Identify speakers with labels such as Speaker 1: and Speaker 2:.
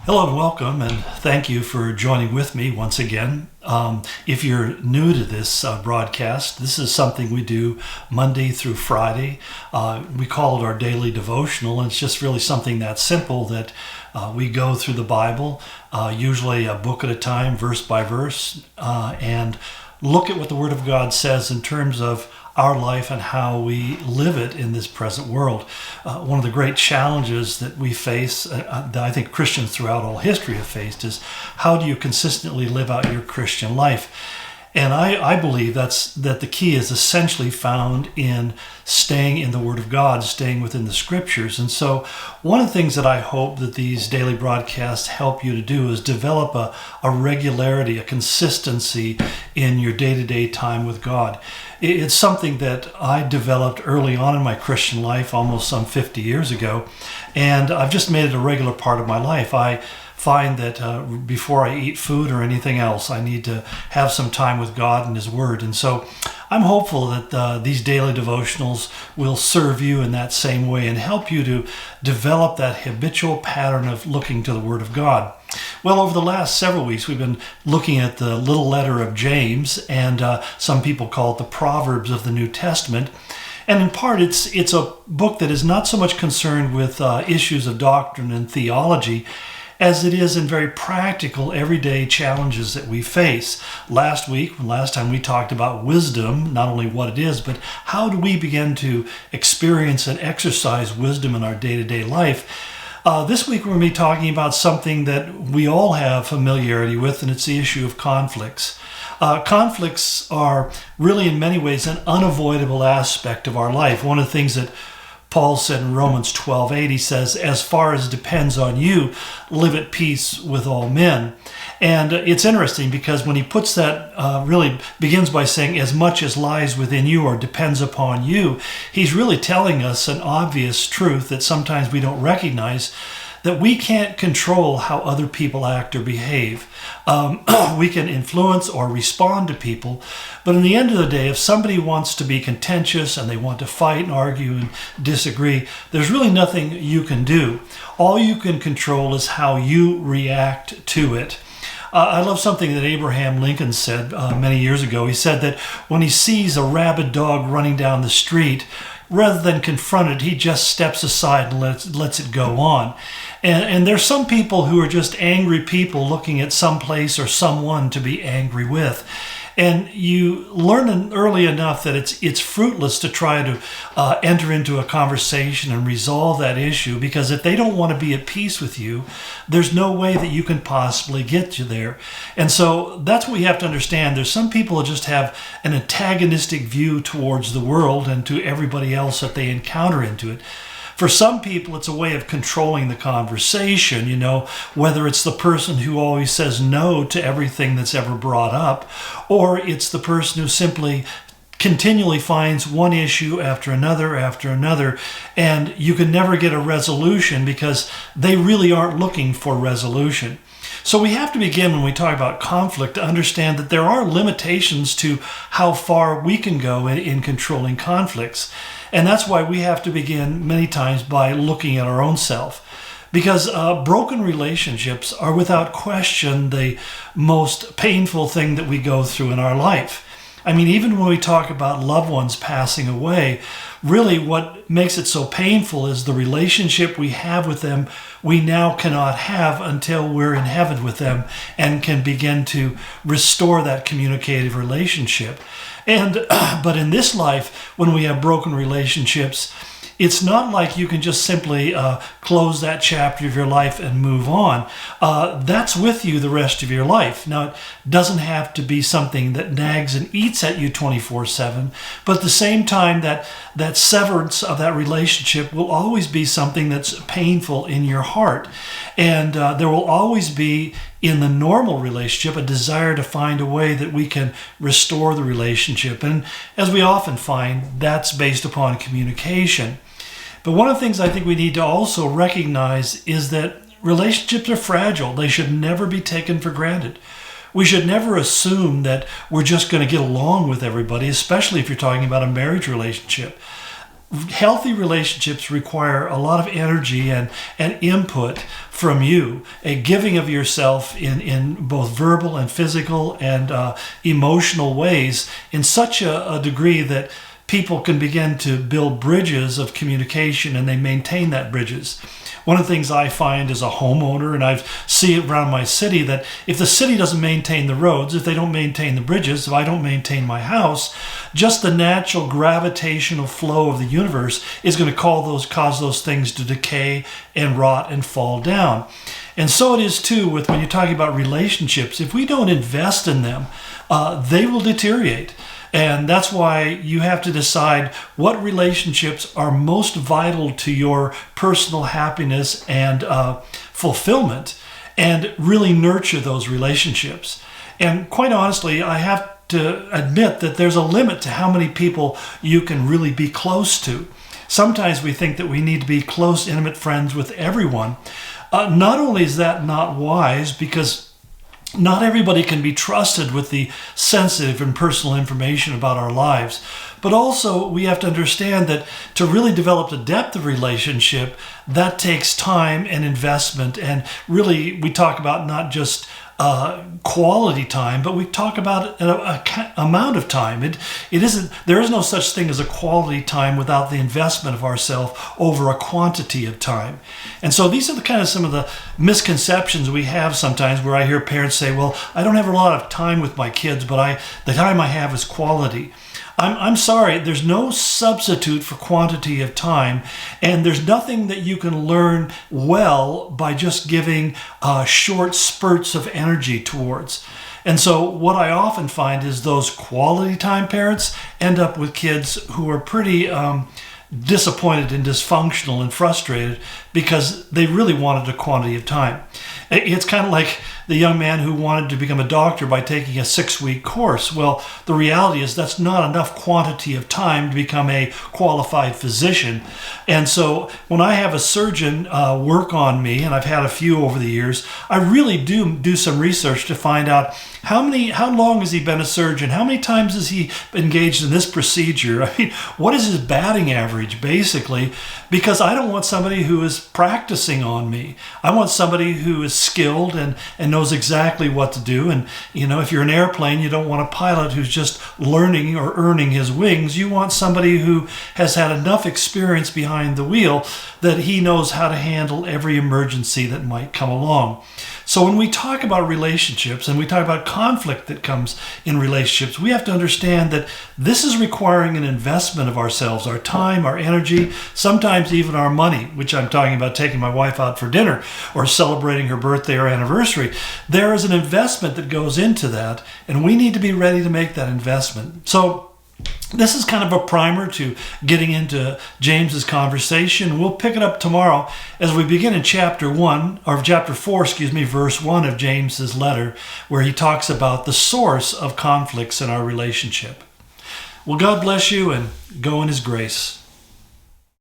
Speaker 1: Hello and welcome, and thank you for joining with me once again. If you're new to this broadcast, this is something we do Monday through Friday. We call it our daily devotional, and it's just really something that simple that we go through the Bible, usually a book at a time, verse by verse, and look at what the Word of God says in terms of our life and how we live it in this present world. One of the great challenges that we face, that I think Christians throughout all history have faced, is how do you consistently live out your Christian life? And I believe that the key is essentially found in staying in the Word of God, staying within the Scriptures. And so one of the things that I hope that these daily broadcasts help you to do is develop a regularity, a consistency in your day-to-day time with God. It's something that I developed early on in my Christian life, almost some 50 years ago, and I've just made it a regular part of my life. I find that before I eat food or anything else, I need to have some time with God and His Word. And so I'm hopeful that these daily devotionals will serve you in that same way and help you to develop that habitual pattern of looking to the Word of God. Well, over the last several weeks, we've been looking at the little letter of James, and some people call it the Proverbs of the New Testament. And in part, it's a book that is not so much concerned with issues of doctrine and theology as it is in very practical, everyday challenges that we face. Last time we talked about wisdom, not only what it is, but how do we begin to experience and exercise wisdom in our day-to-day life. This week we're going to be talking about something that we all have familiarity with, and it's the issue of conflicts. Conflicts are really in many ways an unavoidable aspect of our life. One of the things that Paul said in Romans 12:8, he says, as far as it depends on you, live at peace with all men. And it's interesting because when he puts that, really begins by saying, as much as lies within you or depends upon you, he's really telling us an obvious truth that sometimes we don't recognize, that we can't control how other people act or behave. We can influence or respond to people, but in the end of the day, if somebody wants to be contentious and they want to fight and argue and disagree, there's really nothing you can do. All you can control is how you react to it. I love something that Abraham Lincoln said many years ago. He said that when he sees a rabid dog running down the street, rather than confront it, he just steps aside and lets it go on. And there's some people who are just angry people looking at some place or someone to be angry with. And you learn early enough that it's fruitless to try to enter into a conversation and resolve that issue, because if they don't want to be at peace with you, there's no way that you can possibly get you there. And so that's what we have to understand. There's some people who just have an antagonistic view towards the world and to everybody else that they encounter into it. For some people, it's a way of controlling the conversation, whether it's the person who always says no to everything that's ever brought up, or it's the person who simply continually finds one issue after another, and you can never get a resolution because they really aren't looking for resolution. So we have to begin, when we talk about conflict, to understand that there are limitations to how far we can go in controlling conflicts. And that's why we have to begin many times by looking at our own self. Because broken relationships are without question the most painful thing that we go through in our life. I mean, even when we talk about loved ones passing away, really what makes it so painful is the relationship we have with them we now cannot have until we're in heaven with them and can begin to restore that communicative relationship. But in this life, when we have broken relationships, it's not like you can just simply close that chapter of your life and move on. That's with you the rest of your life. Now, it doesn't have to be something that nags and eats at you 24/7, but at the same time, that severance of that relationship will always be something that's painful in your heart. And there will always be, in the normal relationship, a desire to find a way that we can restore the relationship. And as we often find, that's based upon communication. But one of the things I think we need to also recognize is that relationships are fragile. They should never be taken for granted. We should never assume that we're just going to get along with everybody, especially if you're talking about a marriage relationship. Healthy relationships require a lot of energy and input from you, a giving of yourself in both verbal and physical and emotional ways in such a degree that people can begin to build bridges of communication, and they maintain that bridges. One of the things I find as a homeowner, and I see it around my city, that if the city doesn't maintain the roads, if they don't maintain the bridges, if I don't maintain my house, just the natural gravitational flow of the universe is going to cause those things to decay and rot and fall down. And so it is too with when you're talking about relationships. If we don't invest in them, they will deteriorate. And that's why you have to decide what relationships are most vital to your personal happiness and fulfillment, and really nurture those relationships. And quite honestly, I have to admit that there's a limit to how many people you can really be close to. Sometimes we think that we need to be close, intimate friends with everyone. Not only is that not wise, because not everybody can be trusted with the sensitive and personal information about our lives, but also we have to understand that to really develop the depth of relationship, that takes time and investment. And really, we talk about not just quality time, but we talk about an amount of time. There is no such thing as a quality time without the investment of ourselves over a quantity of time. And so these are some of the misconceptions we have sometimes, where I hear parents say, well, I don't have a lot of time with my kids, but the time I have is quality. I'm sorry, there's no substitute for quantity of time, and there's nothing that you can learn well by just giving short spurts of energy towards. And so what I often find is those quality time parents end up with kids who are pretty disappointed and dysfunctional and frustrated because they really wanted a quantity of time. It's kind of like the young man who wanted to become a doctor by taking a 6-week course. Well, the reality is that's not enough quantity of time to become a qualified physician. And so when I have a surgeon work on me, and I've had a few over the years, I really do some research to find out how long has he been a surgeon? How many times has he engaged in this procedure? I mean, what is his batting average, basically? Because I don't want somebody who is practicing on me. I want somebody who is skilled and knows exactly what to do. And, if you're an airplane, you don't want a pilot who's just learning or earning his wings. You want somebody who has had enough experience behind the wheel that he knows how to handle every emergency that might come along. So when we talk about relationships and we talk about conflict that comes in relationships, we have to understand that this is requiring an investment of ourselves, our time, our energy, sometimes even our money, which I'm talking about taking my wife out for dinner or celebrating her birthday or anniversary. There is an investment that goes into that, and we need to be ready to make that investment. So this is kind of a primer to getting into James's conversation. We'll pick it up tomorrow as we begin in chapter 4, verse 1 of James's letter, where he talks about the source of conflicts in our relationship. Well, God bless you, and go in his grace.